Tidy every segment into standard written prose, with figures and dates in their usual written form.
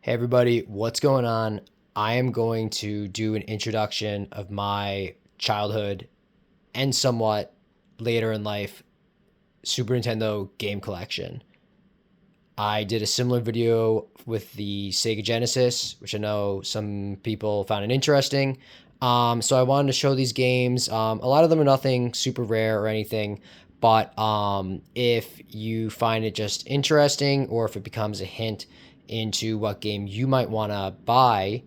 Hey everybody, what's going on? I am going to do an introduction of my childhood and somewhat later in life Super Nintendo game collection. I did a similar video with the Sega Genesis, which I know some people found it interesting. So I wanted to show these games. A lot of them are nothing super rare or anything, but if you find it just interesting or if it becomes a hint into what game you might want to buy,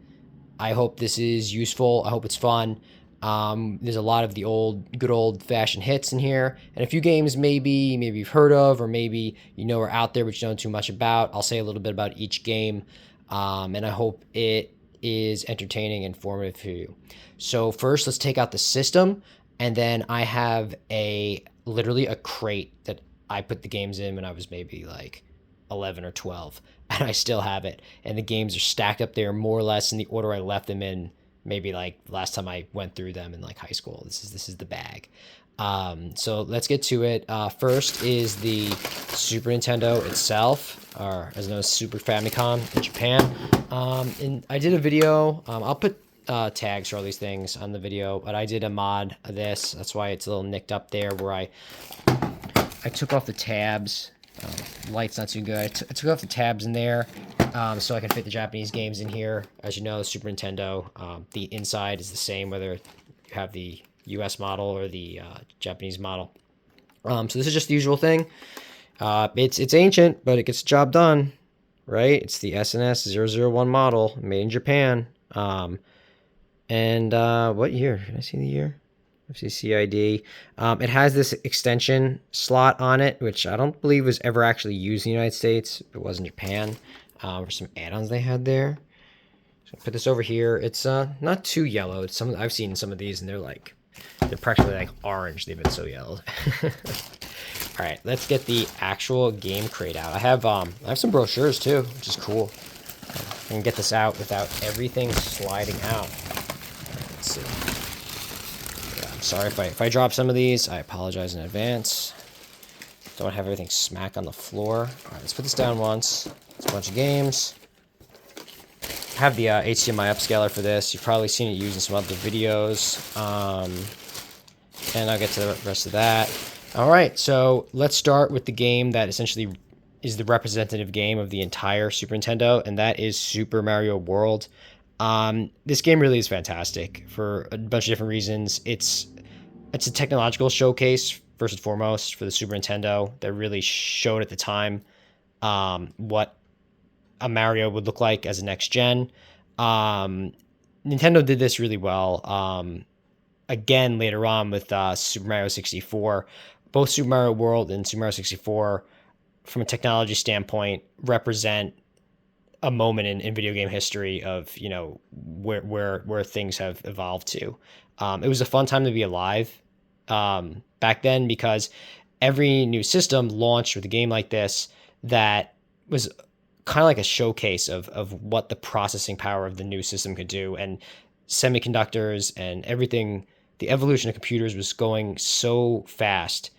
I hope this is useful. I hope it's fun. There's a lot of the good old fashioned hits in here, and a few games maybe you've heard of, or maybe you know are out there but you don't know too much about. I'll say a little bit about each game, and I hope it is entertaining and informative for you. So first, let's take out the system, and then I have a literally a crate that I put the games in when I was maybe like 11 or 12, and I still have it. And the games are stacked up there more or less in the order I left them in. Maybe like last time I went through them in like high school. This is the bag. So let's get to it. First is the Super Nintendo itself, or as known as Super Famicom in Japan. And I did a video. I'll put tags for all these things on the video, but I did a mod of this. That's why it's a little nicked up there, where I took off the tabs. Light's not too good. I took off the tabs in there so I can fit the Japanese games in here. As you know, the Super Nintendo, the inside is the same whether you have the US model or the Japanese model. So this is just the usual thing. It's ancient, but it gets the job done, right? It's the SNES 001 model, made in Japan. And what year? Can I see the year? FCCID. It has this extension slot on it, which I don't believe was ever actually used in the United States. It was in Japan. For some add-ons they had there. So put this over here. It's not too yellow. It's I've seen some of these, and they're practically like orange. They've been so yellowed. All right, let's get the actual game crate out. I have some brochures too, which is cool. I can get this out without everything sliding out. Let's see. Sorry if I drop some of these. I apologize in advance. Don't have everything smack on the floor. All right, let's put this down once. It's a bunch of games. I have the HDMI upscaler for this. You've probably seen it used in some other videos. And I'll get to the rest of that. All right, so let's start with the game that essentially is the representative game of the entire Super Nintendo, and that is Super Mario World. This game really is fantastic for a bunch of different reasons. It's a technological showcase first and foremost for the Super Nintendo that really showed at the time what a Mario would look like as a next gen. Nintendo did this really well. Again, later on with Super Mario 64, both Super Mario World and Super Mario 64, from a technology standpoint, represent a moment in video game history of where things have evolved to. It was a fun time to be alive back then, because every new system launched with a game like this that was kind of like a showcase of what the processing power of the new system could do, and semiconductors and everything. The evolution of computers was going so fast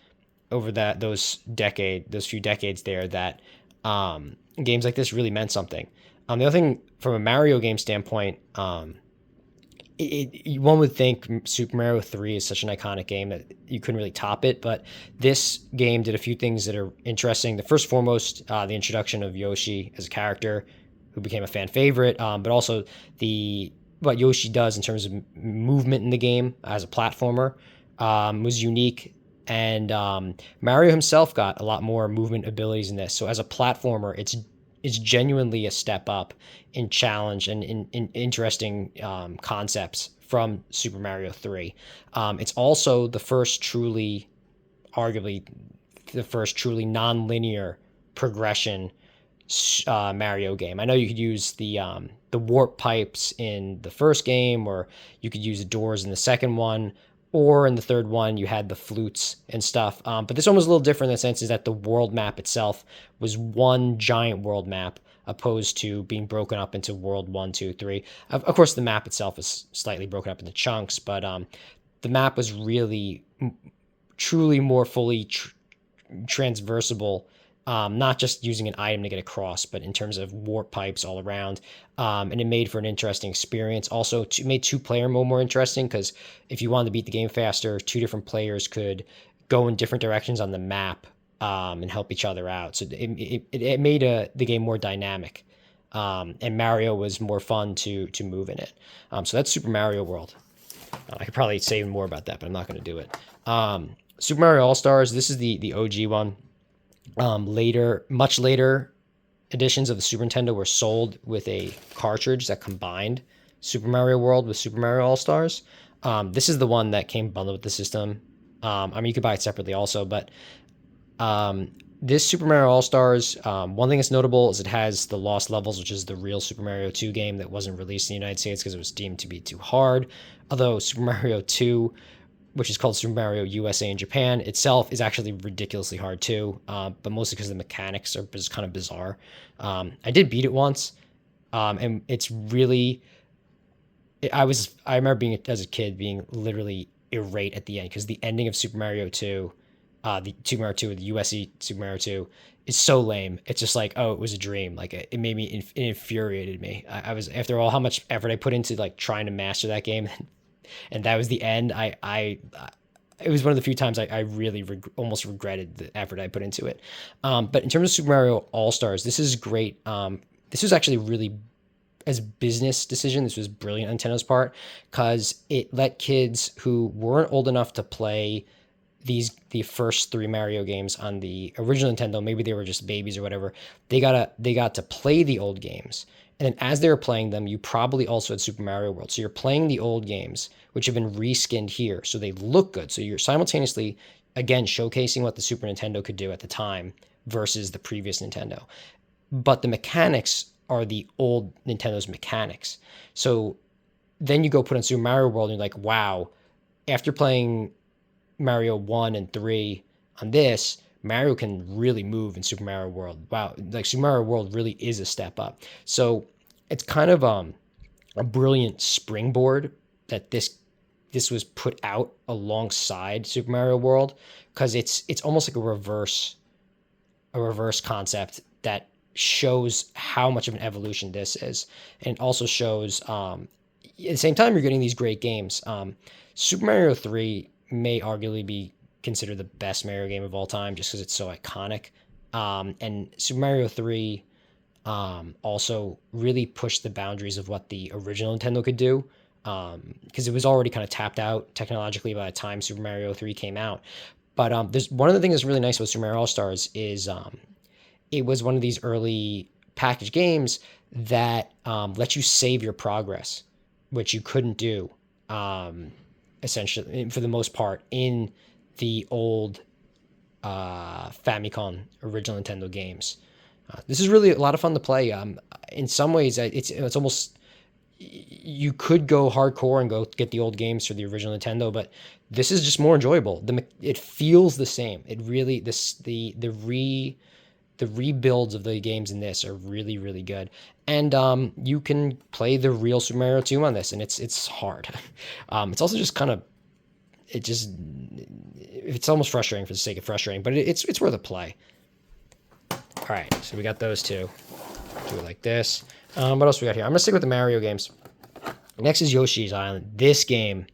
over those few decades there, that games like this really meant something. The other thing, from a Mario game standpoint, one would think Super Mario 3 is such an iconic game that you couldn't really top it, but this game did a few things that are interesting. The first and foremost, the introduction of Yoshi as a character who became a fan favorite, but also what Yoshi does in terms of movement in the game as a platformer was unique. And Mario himself got a lot more movement abilities in this. So as a platformer, it's genuinely a step up in challenge and in interesting concepts from Super Mario 3. It's also arguably the first truly non-linear progression Mario game. I know you could use the warp pipes in the first game, or you could use the doors in the second one, or in the third one you had the flutes and stuff. But this one was a little different in the sense is that the world map itself was one giant world map, opposed to being broken up into world 1, 2, 3. Of course, the map itself is slightly broken up into chunks, but the map was really truly more fully transversable not just using an item to get across, but in terms of warp pipes all around. And it made for an interesting experience. Also, it made two-player mode more interesting because if you wanted to beat the game faster, two different players could go in different directions on the map and help each other out. So it made the game more dynamic. And Mario was more fun to move in it. So that's Super Mario World. I could probably say more about that, but I'm not going to do it. Super Mario All Stars. This is the OG one. Much later editions of the Super Nintendo were sold with a cartridge that combined Super Mario World with Super Mario All Stars. This is the one that came bundled with the system. I mean, you could buy it separately also, but this Super Mario All Stars, one thing that's notable is it has the Lost Levels, which is the real Super Mario 2 game that wasn't released in the United States because it was deemed to be too hard. Although Super Mario 2, which is called Super Mario USA in Japan, itself is actually ridiculously hard too, but mostly because the mechanics are just kind of bizarre. I did beat it once, and it's really. I remember being as a kid being literally irate at the end because the ending of Super Mario 2, the Super Mario 2 with the USC Super Mario 2 is so lame. It's just like, oh, it was a dream. Like it made me, it infuriated me. I was, after all how much effort I put into like trying to master that game, and that was the end. It was one of the few times I really almost regretted the effort I put into it. But in terms of Super Mario All Stars, this is great. This was actually really, as a business decision, this was brilliant on Nintendo's part because it let kids who weren't old enough to play the first three Mario games on the original Nintendo, maybe they were just babies or whatever, they got to play the old games. And then as they were playing them, you probably also had Super Mario World. So you're playing the old games, which have been reskinned here. So they look good. So you're simultaneously, again, showcasing what the Super Nintendo could do at the time versus the previous Nintendo. But the mechanics are the old Nintendo's mechanics. So then you go put on Super Mario World and you're like, wow, after playing Mario 1 and 3 on this, Mario can really move in Super Mario World. Wow, like Super Mario World really is a step up. So it's kind of a brilliant springboard that this was put out alongside Super Mario World because it's almost like a reverse concept that shows how much of an evolution this is, and also shows at the same time you're getting these great games. Super Mario 3 may arguably be considered the best Mario game of all time just because it's so iconic. And Super Mario 3 also really pushed the boundaries of what the original Nintendo could do because it was already kind of tapped out technologically by the time Super Mario 3 came out. But there's one of the things that's really nice about Super Mario All Stars is it was one of these early package games that let you save your progress, which you couldn't do essentially for the most part in the old Famicom original Nintendo games. This is really a lot of fun to play. In some ways, it's almost you could go hardcore and go get the old games for the original Nintendo, but this is just more enjoyable. It feels the same. It really the rebuilds of the games in this are really, really good. And you can play the real Super Mario 2 on this, and it's hard. It's also just kind of it's almost frustrating for the sake of frustrating, but it's worth a play. All right, so we got those two. Do it like this. What else we got here? I'm gonna stick with the Mario games. Next is Yoshi's Island. This game,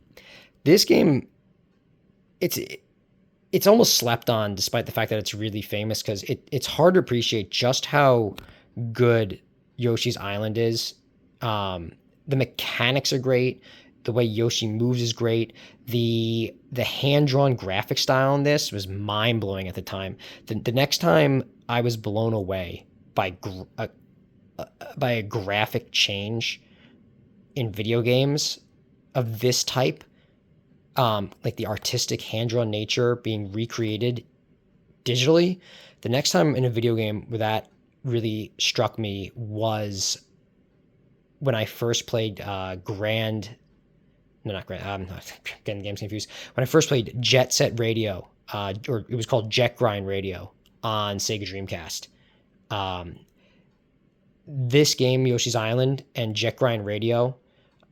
it's almost slept on, despite the fact that it's really famous, because it's hard to appreciate just how good Yoshi's Island is. The mechanics are great. The way Yoshi moves is great. The hand-drawn graphic style in this was mind-blowing at the time. The next time I was blown away by a graphic change in video games of this type, like the artistic hand-drawn nature being recreated digitally. The next time in a video game where that really struck me was when I first played I'm getting games confused. When I first played Jet Set Radio, or it was called Jet Grind Radio on Sega Dreamcast. This game, Yoshi's Island and Jet Grind Radio,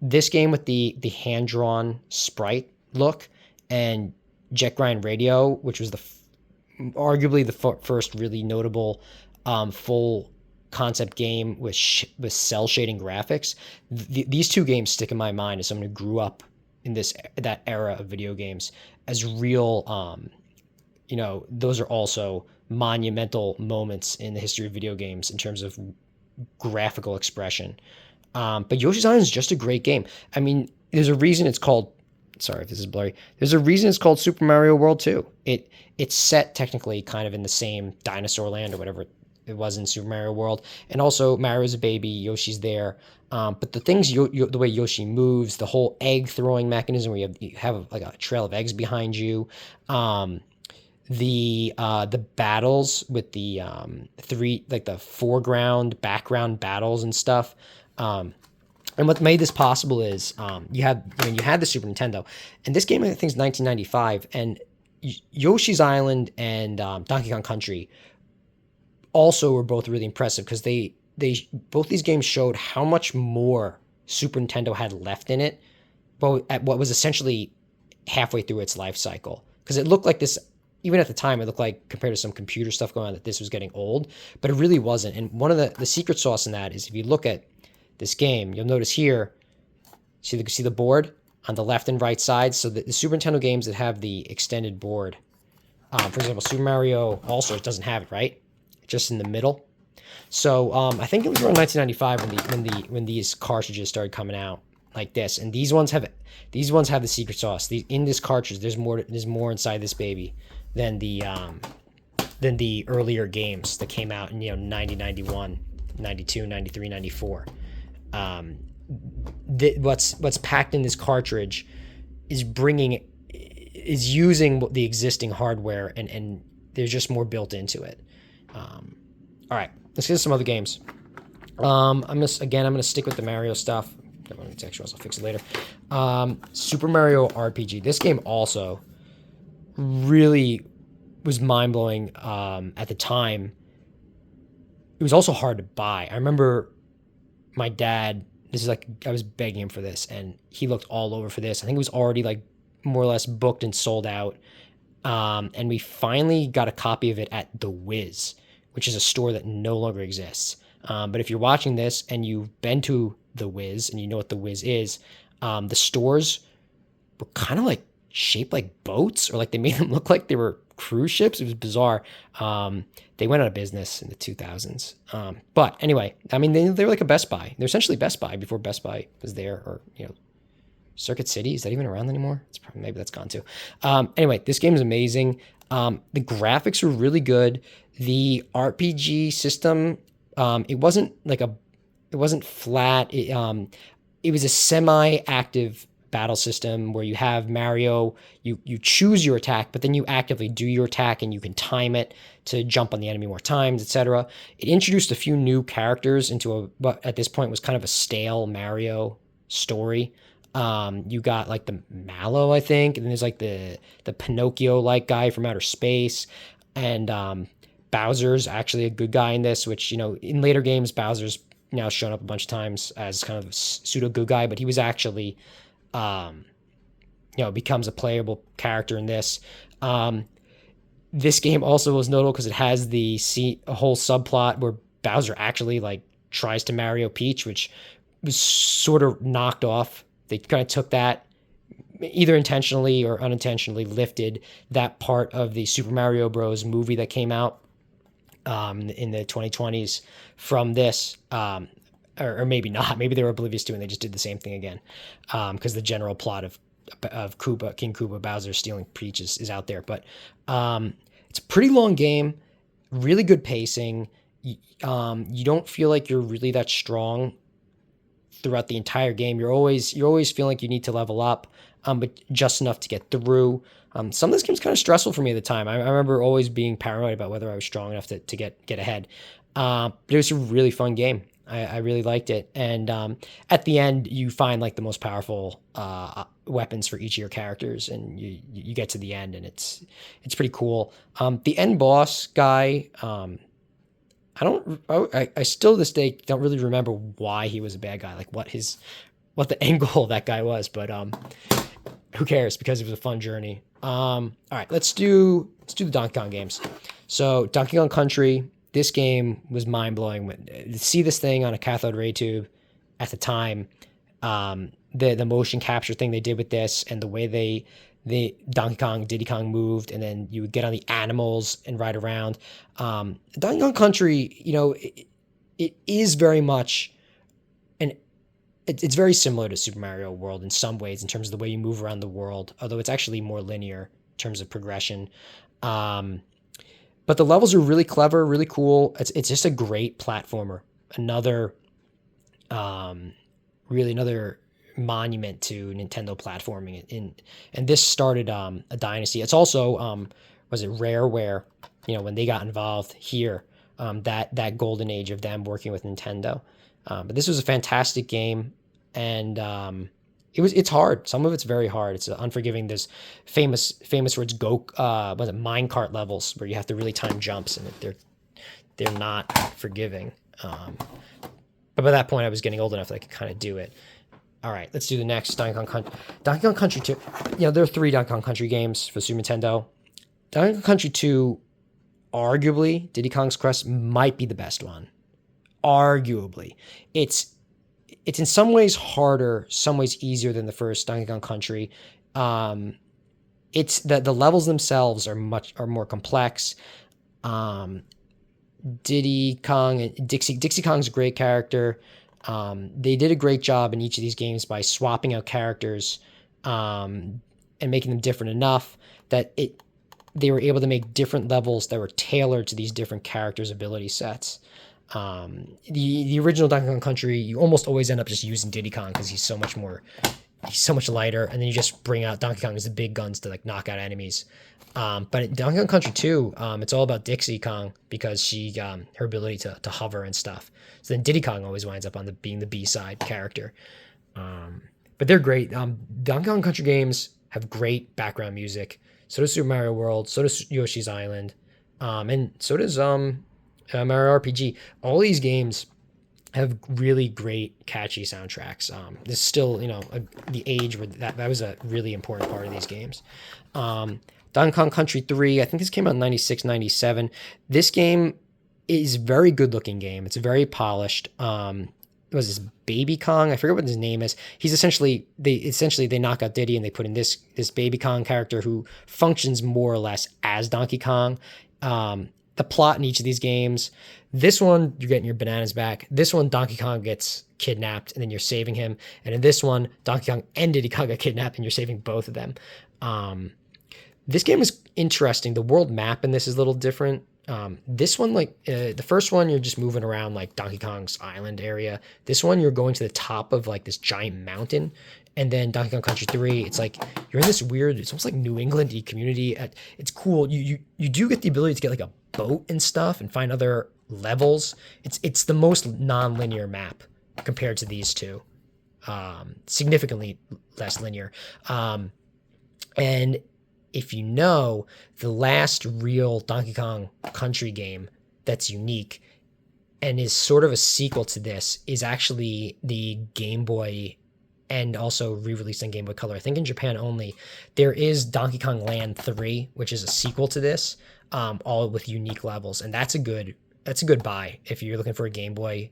this game with the hand-drawn sprite look, and Jet Grind Radio, which was arguably the first really notable full concept game with with cell shading graphics. These two games stick in my mind as someone who grew up in that era of video games as real. Those are also monumental moments in the history of video games in terms of graphical expression. But Yoshi's Island is just a great game. I mean, there's a reason it's called. Sorry if this is blurry. There's a reason it's called Super Mario World 2. It's set technically kind of in the same dinosaur land or whatever it was in Super Mario World, and also Mario's a baby, Yoshi's there. But the things, the way Yoshi moves, the whole egg throwing mechanism where you have like a trail of eggs behind you, the battles with the the foreground, background battles and stuff. And what made this possible is you had the Super Nintendo, and this game I think is 1995, and Yoshi's Island and Donkey Kong Country also were both really impressive because they both these games showed how much more Super Nintendo had left in it, but at what was essentially halfway through its life cycle. Because it looked like this, even at the time, it looked like compared to some computer stuff going on that this was getting old, but it really wasn't. And one of the secret sauce in that is if you look at this game, you'll notice here, see the board on the left and right side. So the Super Nintendo games that have the extended board, for example, Super Mario All-Stars doesn't have it, right? Just in the middle. So I think it was around 1995 when these cartridges started coming out like this, and these ones have the secret sauce. In this cartridge, there's more inside this baby than the earlier games that came out in 90, 91, 92, 93, 94. What's packed in this cartridge is using the existing hardware, and there's just more built into it. All right, let's get to some other games. I'm gonna stick with the Mario stuff. I'll fix it later. Super Mario RPG. This game also really was mind blowing at the time. It was also hard to buy. I remember my dad. This is like I was begging him for this, and he looked all over for this. I think it was already like more or less booked and sold out. And we finally got a copy of it at The Wiz, which is a store that no longer exists. But if you're watching this and you've been to The Wiz and you know what The Wiz is, the stores were kind of like shaped like boats, or like they made them look like they were cruise ships. It was bizarre. They went out of business in the 2000s. But anyway, I mean, they were like a Best Buy. They're essentially Best Buy before Best Buy was there, or Circuit City. Is that even around anymore? Maybe that's gone too. Anyway, this game is amazing. The graphics were really good. The RPG system, it wasn't flat. It was a semi-active battle system where you have Mario, you choose your attack, but then you actively do your attack and you can time it to jump on the enemy more times, etc. It introduced a few new characters into what at this point was kind of a stale Mario story. You got like the Mallow, I think, and then there's like the Pinocchio-like guy from outer space, and Bowser's actually a good guy in this, which, in later games, Bowser's now shown up a bunch of times as kind of a pseudo good guy, but he was actually, becomes a playable character in this. This game also was notable because it has a whole subplot where Bowser actually like tries to Mario Peach, which was sort of knocked off. They kind of took that, either intentionally or unintentionally, lifted that part of the Super Mario Bros. Movie that came out in the 2020s from this, or maybe not. Maybe they were oblivious to it and they just did the same thing again, because the general plot of King Koopa, Bowser stealing Peach is out there. But it's a pretty long game, really good pacing. You don't feel like you're really that strong throughout the entire game. You're always feeling like you need to level up, but just enough to get through. Some of this game's kind of stressful for me at the time. I remember always being paranoid about whether I was strong enough to get ahead. But it was a really fun game. I really liked it. And at the end, you find like the most powerful weapons for each of your characters, and you get to the end, and it's pretty cool. The end boss guy, I still to this day don't really remember why he was a bad guy, like what the end goal of that guy was. But who cares? Because it was a fun journey. All right, let's do the Donkey Kong games. So Donkey Kong Country, this game was mind blowing. To see this thing on a cathode ray tube at the time, the motion capture thing they did with this, and the way the Donkey Kong, Diddy Kong moved, and then you would get on the animals and ride around. Donkey Kong Country, it is very much an it's very similar to Super Mario World in some ways in terms of the way you move around the world, although it's actually more linear in terms of progression. Um, but the levels are really clever, really cool. It's just a great platformer. Another um, really another monument to Nintendo platforming. And this started a dynasty. It's also was it Rareware, when they got involved here, that golden age of them working with Nintendo. But this was a fantastic game, and it's hard. Some of it's very hard. It's unforgiving. There's famous where it's was it minecart levels where you have to really time jumps, and they're not forgiving. But by that point, I was getting old enough that I could kind of do it. All right, let's do the next Donkey Kong Country. Donkey Kong Country 2. There are 3 Donkey Kong Country games for Super Nintendo. Donkey Kong Country 2, arguably, Diddy Kong's Quest might be the best one. Arguably. It's in some ways harder, some ways easier than the first Donkey Kong Country. It's the levels themselves are more complex. Diddy Kong and Dixie Kong's a great character. They did a great job in each of these games by swapping out characters and making them different enough that they were able to make different levels that were tailored to these different characters' ability sets. The original Donkey Kong Country, you almost always end up just using Diddy Kong because he's so much lighter, and then you just bring out Donkey Kong as the big guns to knock out enemies. But in Donkey Kong Country 2, it's all about Dixie Kong because she her ability to hover and stuff. So then Diddy Kong always winds up on being the B-side character. But they're great. Donkey Kong Country games have great background music. So does Super Mario World. So does Yoshi's Island. And so does Mario RPG. All these games have really great, catchy soundtracks. This is still, the age where that was a really important part of these games. Donkey Kong Country 3, I think this came out in 96, 97. This game is a very good-looking game. It's very polished. Was this Baby Kong? I forget what his name is. He's essentially they knock out Diddy and they put in this Baby Kong character who functions more or less as Donkey Kong. The plot in each of these games. This one, you're getting your bananas back. This one, Donkey Kong gets kidnapped and then you're saving him. And in this one, Donkey Kong and Diddy Kong get kidnapped and you're saving both of them. This game is interesting. The world map in this is a little different. This one, the first one, you're just moving around like Donkey Kong's island area. This one, you're going to the top of this giant mountain. And then Donkey Kong Country 3, it's like you're in this weird, it's almost like New England-y community. It's cool. You do get the ability to get a boat and stuff and find other levels. It's the most non-linear map compared to these two. Significantly less linear. And if the last real Donkey Kong Country game that's unique and is sort of a sequel to this is actually the Game Boy and also re-released on Game Boy Color. I think in Japan only. There is Donkey Kong Land 3, which is a sequel to this, all with unique levels, and that's a good buy if you're looking for a Game Boy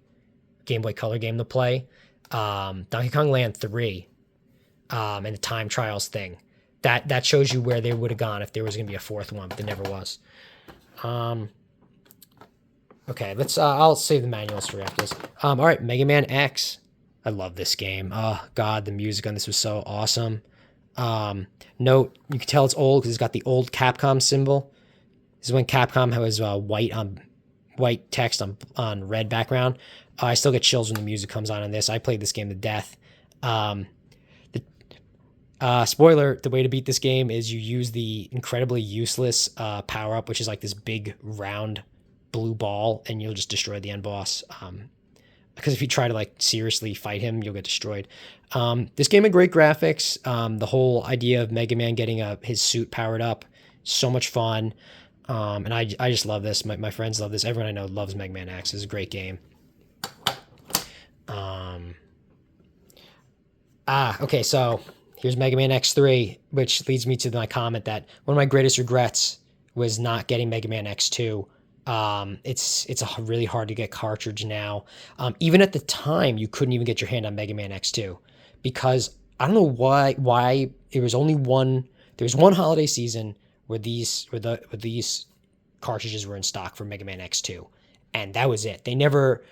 Color game to play. Donkey Kong Land 3, and the time trials thing. That shows you where they would have gone if there was going to be a fourth one, but there never was. Okay, I'll save the manuals for after this. All right, Mega Man X. I love this game. Oh, God, the music on this was so awesome. Note, you can tell it's old because it's got the old Capcom symbol. This is when Capcom was white text on red background. I still get chills when the music comes on this. I played this game to death. Spoiler, the way to beat this game is you use the incredibly useless power-up, which is like this big round blue ball, and you'll just destroy the end boss. Because if you try to seriously fight him, you'll get destroyed. This game had great graphics. The whole idea of Mega Man getting his suit powered up, so much fun. And I just love this. My friends love this. Everyone I know loves Mega Man X. It's a great game. Okay, so Here's Mega Man X3, which leads me to my comment that one of my greatest regrets was not getting Mega Man X2. It's a really hard to get cartridge now. Even at the time, you couldn't even get your hand on Mega Man X2 because I don't know why there was only one. There was one holiday season where these cartridges were in stock for Mega Man X2, and that was it. They never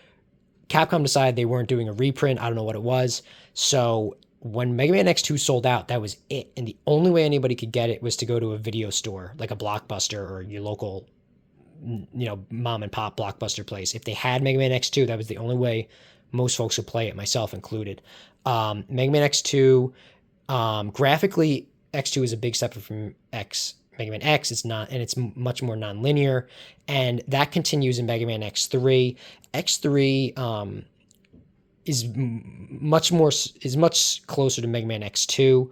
Capcom decided they weren't doing a reprint. I don't know what it was. So when Mega Man X2 sold out, that was it. And the only way anybody could get it was to go to a video store, like a Blockbuster or your local, mom and pop Blockbuster place. If they had Mega Man X2, that was the only way most folks would play it, myself included. Mega Man X2, graphically, X2 is a big step from Mega Man X. It's not, and it's much more non-linear, and that continues in Mega Man X3. X3 is much closer to Mega Man X2.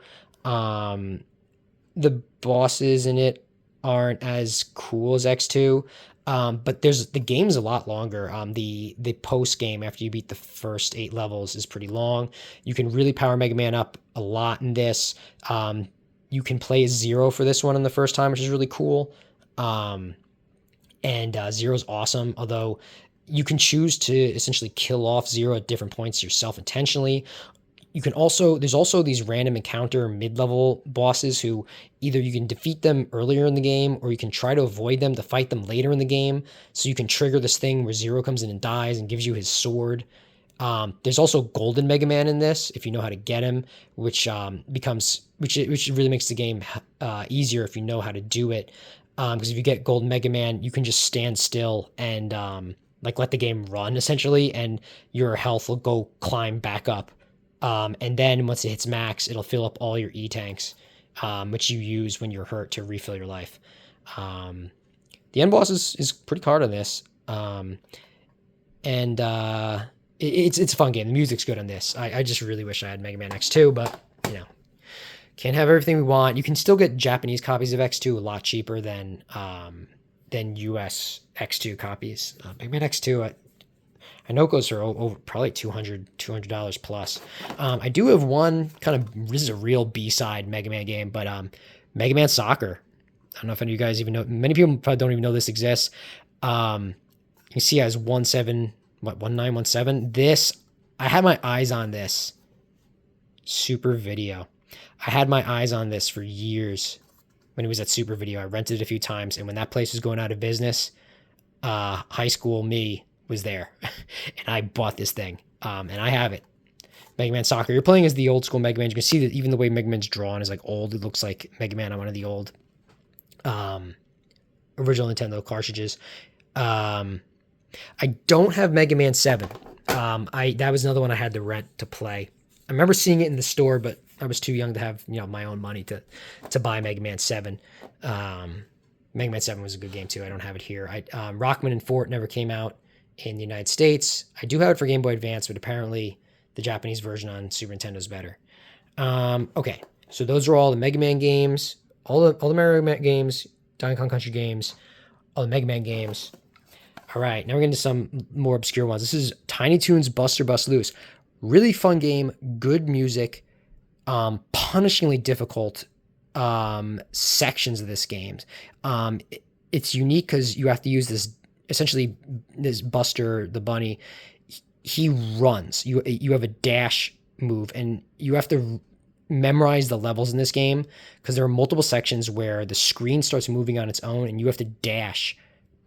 The bosses in it aren't as cool as X2. But the game's a lot longer. The post game after you beat the first 8 levels is pretty long. You can really power Mega Man up a lot in this. You can play as Zero for this one in the first time, which is really cool. And Zero's awesome, although you can choose to essentially kill off Zero at different points yourself intentionally. There's also these random encounter mid-level bosses who either you can defeat them earlier in the game or you can try to avoid them to fight them later in the game. So you can trigger this thing where Zero comes in and dies and gives you his sword. There's also Golden Mega Man in this, if you know how to get him, which really makes the game easier if you know how to do it. Because if you get Golden Mega Man, you can just stand still and let the game run essentially, and your health will go climb back up. And then once it hits max, it'll fill up all your E-tanks, which you use when you're hurt to refill your life. The end boss is pretty hard on this. It's a fun game. The music's good on this. I just really wish I had Mega Man X2, but can't have everything we want. You can still get Japanese copies of X2 a lot cheaper than US X2 copies. Mega Man X2, I know it goes for over probably $200 plus. I do have one this is a real B-side Mega Man game, but Mega Man Soccer. I don't know if any of you guys even know. Many people probably don't even know this exists. You can see it has 1917. This, I had my eyes on this. Super Video. I had my eyes on this for years when it was at Super Video. I rented it a few times, and when that place was going out of business, high school me was there, and I bought this thing, and I have it. Mega Man Soccer. You're playing as the old school Mega Man. You can see that even the way Mega Man's drawn is old. It looks like Mega Man on one of the old original Nintendo cartridges. I don't have Mega Man 7. That was another one I had to rent to play. I remember seeing it in the store, but I was too young to have my own money to buy Mega Man 7. Mega Man 7 was a good game too. I don't have it here. Rockman and Fort never came out in the United States. I do have it for Game Boy Advance, but apparently the Japanese version on Super Nintendo is better. Okay, so those are all the Mega Man games, all the Mario games, Donkey Kong Country games, all the Mega Man games. All right, now we're getting to some more obscure ones. This is Tiny Toon's Buster Bust Loose. Really fun game, good music, punishingly difficult sections of this game. It's unique because you have to use this Buster the bunny. He runs. You have a dash move, and you have to memorize the levels in this game because there are multiple sections where the screen starts moving on its own, and you have to dash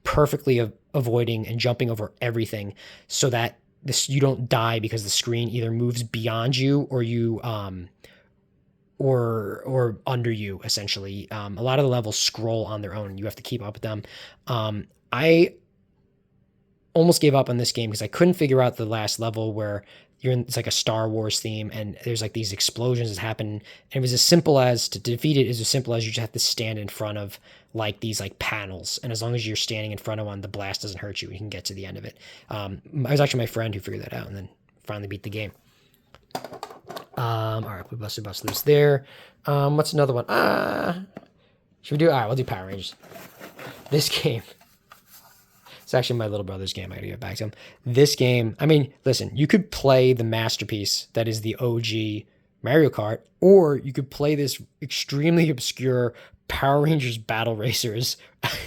perfectly, avoiding and jumping over everything so that you don't die because the screen either moves beyond you or you or under you essentially. A lot of the levels scroll on their own. You have to keep up with them. I almost gave up on this game because I couldn't figure out the last level where it's like a Star Wars theme and there's these explosions that happen. And it was as simple as to defeat it is as simple as you just have to stand in front of these panels. And as long as you're standing in front of one, the blast doesn't hurt you. You can get to the end of it. It was actually my friend who figured that out and then finally beat the game. All right, we Bust Loose there. What's another one? Should we do? All right, we'll do Power Rangers. This game. It's actually my little brother's game. I gotta get back to him. This game, listen, you could play the masterpiece that is the OG Mario Kart, or you could play this extremely obscure Power Rangers Battle Racers.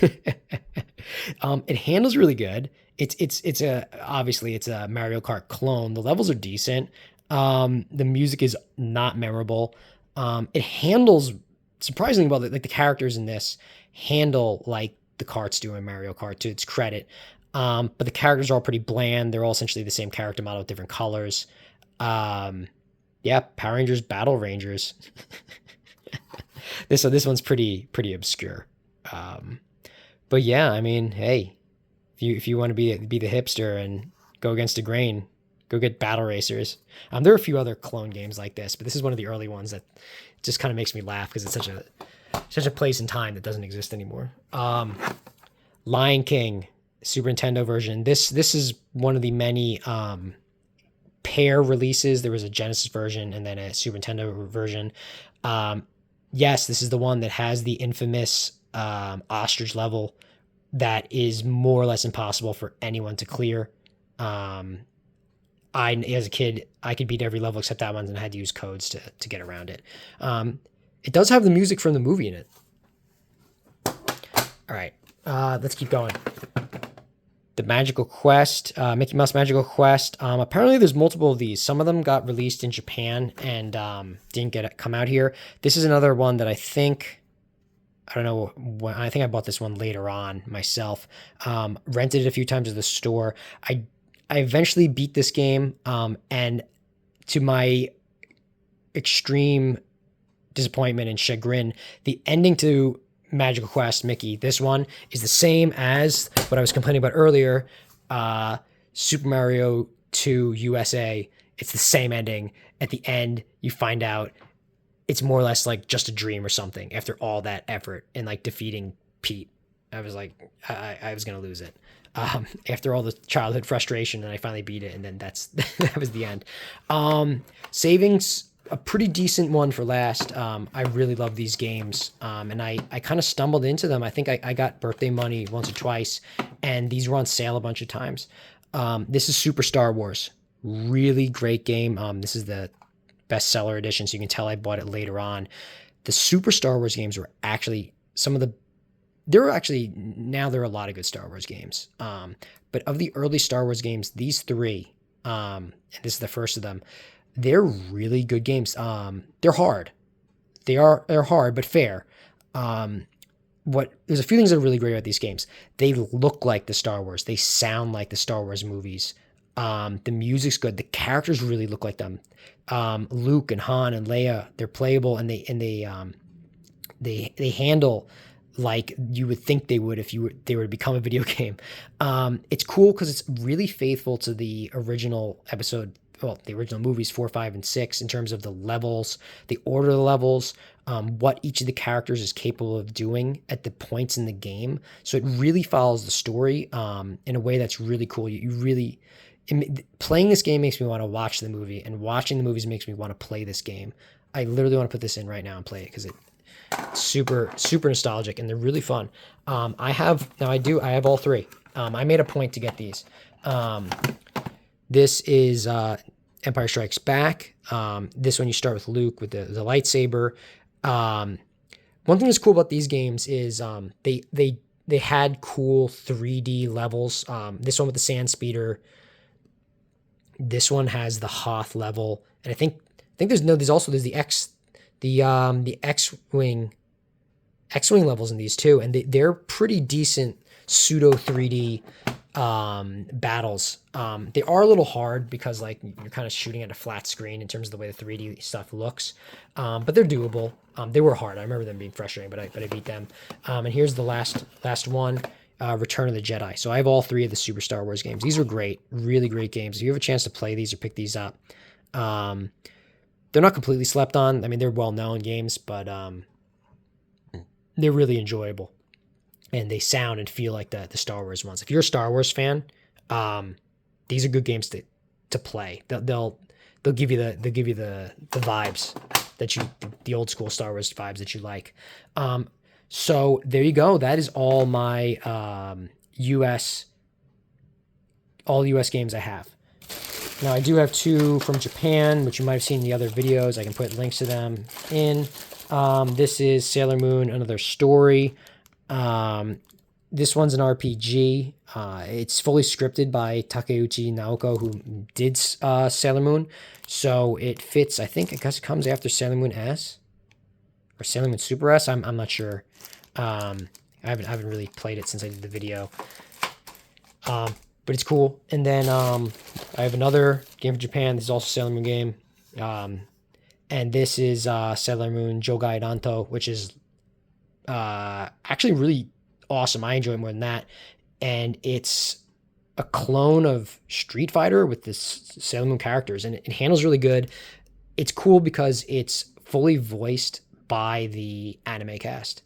It handles really good. It's a obviously it's a Mario Kart clone. The levels are decent. The music is not memorable. It handles surprisingly well. Like the characters in this handle like the karts do in Mario Kart to its credit. But the characters are all pretty bland. They're all essentially the same character model with different colors. Um, yeah, Power Rangers Battle Rangers. This one's pretty obscure. Um, but yeah, I mean, hey, if you want to be the hipster and go against the grain, go get Battle Racers. There are a few other clone games like this, but this is one of the early ones that just kind of makes me laugh because it's such a place and time that doesn't exist anymore. Lion King, Super Nintendo version. This is one of the many pair releases. There was a Genesis version and then a Super Nintendo version. Yes, this is the one that has the infamous ostrich level that is more or less impossible for anyone to clear. As a kid, I could beat every level except that one, and I had to use codes to get around it. It does have the music from the movie in it. All right, let's keep going. The Magical Quest, Mickey Mouse Magical Quest. Apparently, there's multiple of these. Some of them got released in Japan and didn't come out here. This is another one that I don't know when. I think I bought this one later on myself. Rented it a few times at the store. I eventually beat this game, and to my extreme disappointment and chagrin, the ending to Magical Quest Mickey, this one, is the same as what I was complaining about earlier, Super Mario 2 USA. It's the same ending. At the end, you find out it's more or less like just a dream or something after all that effort and like defeating Pete. I was like, I was going to lose it. After all the childhood frustration, and I finally beat it, and then that was the end. Savings, a pretty decent one for last. I really love these games, and I kind of stumbled into them. I think I got birthday money once or twice, and these were on sale a bunch of times. This is Super Star Wars. Really great game. This is the bestseller edition, so you can tell I bought it later on. The Super Star Wars games were actually there are a lot of good Star Wars games. But of the early Star Wars games, these three, and this is the first of them, they're really good games. They're hard. They're hard, but fair. There's a few things that are really great about these games. They look like the Star Wars. They sound like the Star Wars movies. The music's good. The characters really look like them. Luke and Han and Leia, they're playable, and they handle like you would think they would if they were to become a video game. It's cool because it's really faithful to the original the original movies 4, 5, and 6 in terms of the levels, the order of the levels, what each of the characters is capable of doing at the points in the game. So it really follows the story in a way that's really cool. Playing this game makes me want to watch the movie, and watching the movies makes me want to play this game. I literally want to put this in right now and play it because it's super nostalgic, and they're really fun. I have all three. I made a point to get these. This is Empire Strikes Back. This one you start with Luke with the lightsaber. One thing that's cool about these games is they had cool 3D levels. This one with the sand speeder. This one has the Hoth level, and I think there's the X-wing levels in these too, and they're pretty decent pseudo 3D battles. They are a little hard because like you're kind of shooting at a flat screen in terms of the way the 3D stuff looks, but they're doable. They were hard. I remember them being frustrating, but I beat them. And here's the last one. Return of the Jedi. So I have all three of the Super Star Wars games. These are great, really great games. If you have a chance to play these or pick these up, they're not completely slept on. I mean, they're well-known games, but they're really enjoyable, and they sound and feel like the Star Wars ones. If you're a Star Wars fan, these are good games to play. They'll give you the vibes the old school Star Wars vibes that you like. So there you go. That is all my US games I have. Now, I do have two from Japan, which you might have seen in the other videos. I can put links to them in. This is Sailor Moon, Another Story. This one's an RPG. It's fully scripted by Takeuchi Naoko, who did Sailor Moon. So it fits, I guess it comes after Sailor Moon S or Sailor Moon Super S. I'm not sure. I haven't really played it since I did the video. But it's cool. And then I have another game from Japan. This is also a Sailor Moon game. And this is Sailor Moon Jogai Ranto, which is actually really awesome. I enjoy it more than that. And it's a clone of Street Fighter with this Sailor Moon characters. And it handles really good. It's cool because it's fully voiced by the anime cast.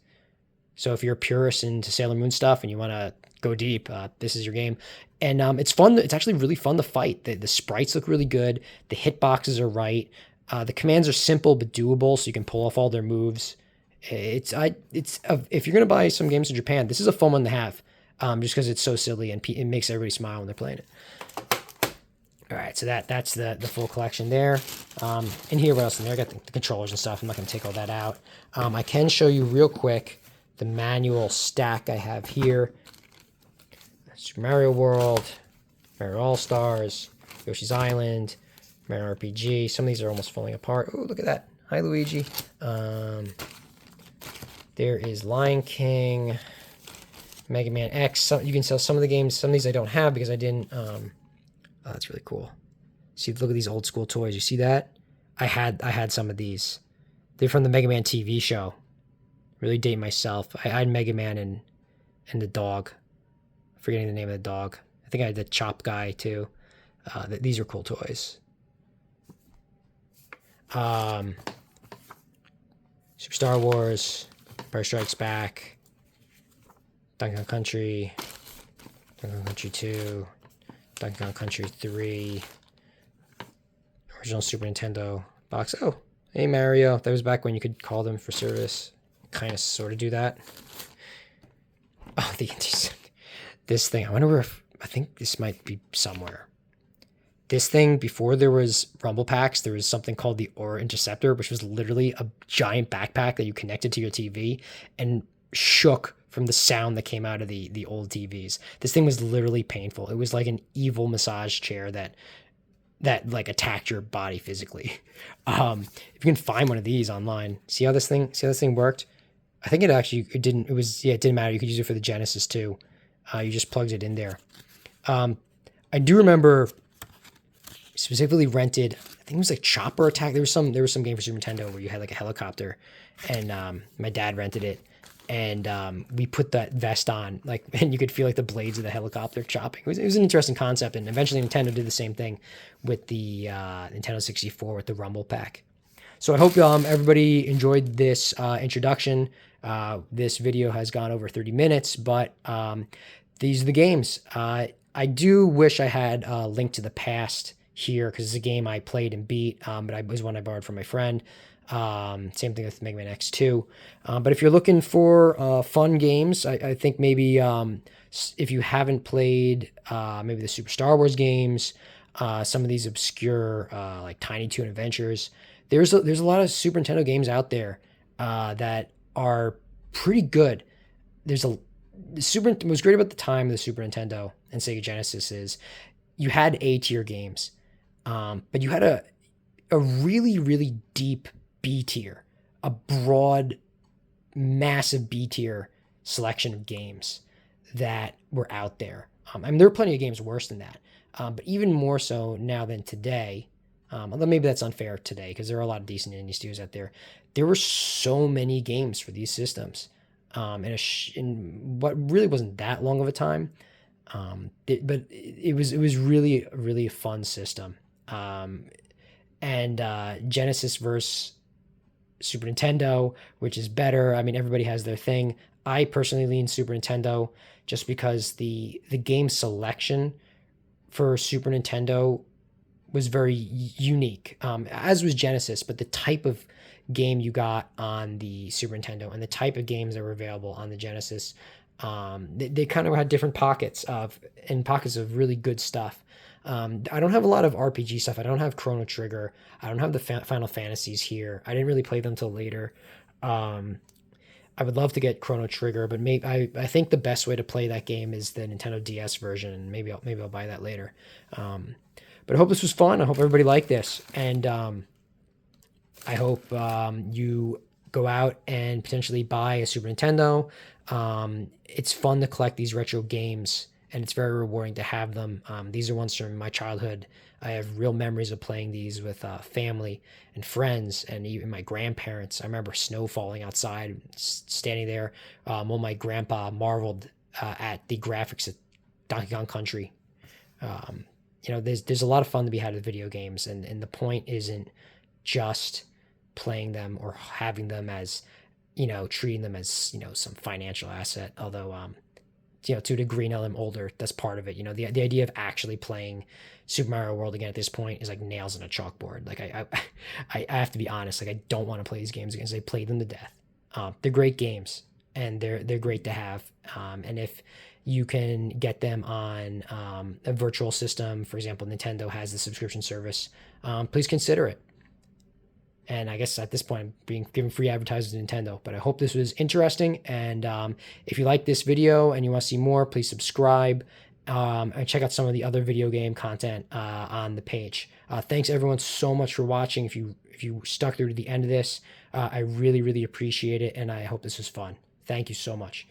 So if you're a purist into Sailor Moon stuff and you want to go deep, this is your game. And it's fun. It's actually really fun to fight. The sprites look really good. The hitboxes are right. The commands are simple but doable, so you can pull off all their moves. If you're gonna buy some games in Japan, this is a fun one to have, just because it's so silly and it makes everybody smile when they're playing it. All right, so that's the full collection there. In here, what else in there? I got the controllers and stuff. I'm not gonna take all that out. I can show you real quick the manual stack I have here. Super Mario World, Mario All-Stars, Yoshi's Island, Mario RPG. Some of these are almost falling apart. Oh, look at that. Hi, Luigi. There is Lion King, Mega Man X. You can sell some of the games. Some of these I don't have because I didn't. Oh, that's really cool. See, look at these old school toys. You see that? I had some of these. They're from the Mega Man TV show. Really date myself. I had Mega Man and the dog. Forgetting the name of the dog. I think I had the Chop guy too. These are cool toys. Super Star Wars, Empire Strikes Back, Donkey Kong Country, Donkey Kong Country 2, Donkey Kong Country 3, original Super Nintendo box. Oh, hey Mario. That was back when you could call them for service. Kind of sort of do that. Oh, this thing. I wonder if I think this might be somewhere. This thing, before there was Rumble Packs, there was something called the Aura Interceptor, which was literally a giant backpack that you connected to your TV and shook from the sound that came out of the old TVs. This thing was literally painful. It was like an evil massage chair that like attacked your body physically. If you can find one of these online, see how this thing worked? I think it didn't matter. You could use it for the Genesis too. You just plugged it in there. I do remember specifically rented, I think it was like Chopper Attack. There was some game for Super Nintendo where you had like a helicopter, and my dad rented it, and we put that vest on, like, and you could feel like the blades of the helicopter chopping. It was an interesting concept, and eventually Nintendo did the same thing with the Nintendo 64 with the Rumble Pack. So I hope everybody enjoyed this introduction. This video has gone over 30 minutes, but these are the games. I do wish I had a Link to the Past here because it's a game I played and beat, but it was one I borrowed from my friend. Same thing with Mega Man X2. But if you're looking for fun games, I think maybe if you haven't played maybe the Super Star Wars games, some of these obscure like Tiny Toon Adventures, there's a lot of Super Nintendo games out there that are pretty good. What was great about the time of the Super Nintendo and Sega Genesis is you had A-tier games, but you had a really, really deep B tier, a broad, massive B tier selection of games that were out there. I mean, there are plenty of games worse than that, but even more so now than today. Although maybe that's unfair today because there are a lot of decent indie studios out there. There were so many games for these systems, in what really wasn't that long of a time. But it was really a fun system. Genesis versus Super Nintendo, which is better. I mean, everybody has their thing. I personally lean Super Nintendo just because the game selection for Super Nintendo was very unique, as was Genesis, but the type of game you got on the Super Nintendo and the type of games that were available on the Genesis, they kind of had different pockets of really good stuff. I don't have a lot of RPG stuff. I don't have Chrono Trigger. I don't have the Final Fantasies here. I didn't really play them till later. Um, I would love to get Chrono Trigger, but maybe I think the best way to play that game is the Nintendo DS version, and maybe I'll buy that later. Um, but I hope this was fun. I hope everybody liked this, and I hope you go out and potentially buy a Super Nintendo. It's fun to collect these retro games, and it's very rewarding to have them. These are ones from my childhood. I have real memories of playing these with family and friends, and even my grandparents. I remember snow falling outside, standing there while my grandpa marveled at the graphics of Donkey Kong Country. Um, there's a lot of fun to be had with video games, and the point isn't just playing them or having them as treating them as some financial asset. Although to a degree, now that I'm older, that's part of it. The idea of actually playing Super Mario World again at this point is like nails on a chalkboard. Like I have to be honest. Like I don't want to play these games again. I played them to death. They're great games, and they're great to have. And if you can get them on a virtual system, for example, Nintendo has the subscription service. Please consider it. And I guess at this point, I'm being given free advertising to Nintendo. But I hope this was interesting. And if you like this video and you want to see more, please subscribe and check out some of the other video game content on the page. Thanks everyone so much for watching. If you stuck through to the end of this, I really appreciate it, and I hope this was fun. Thank you so much.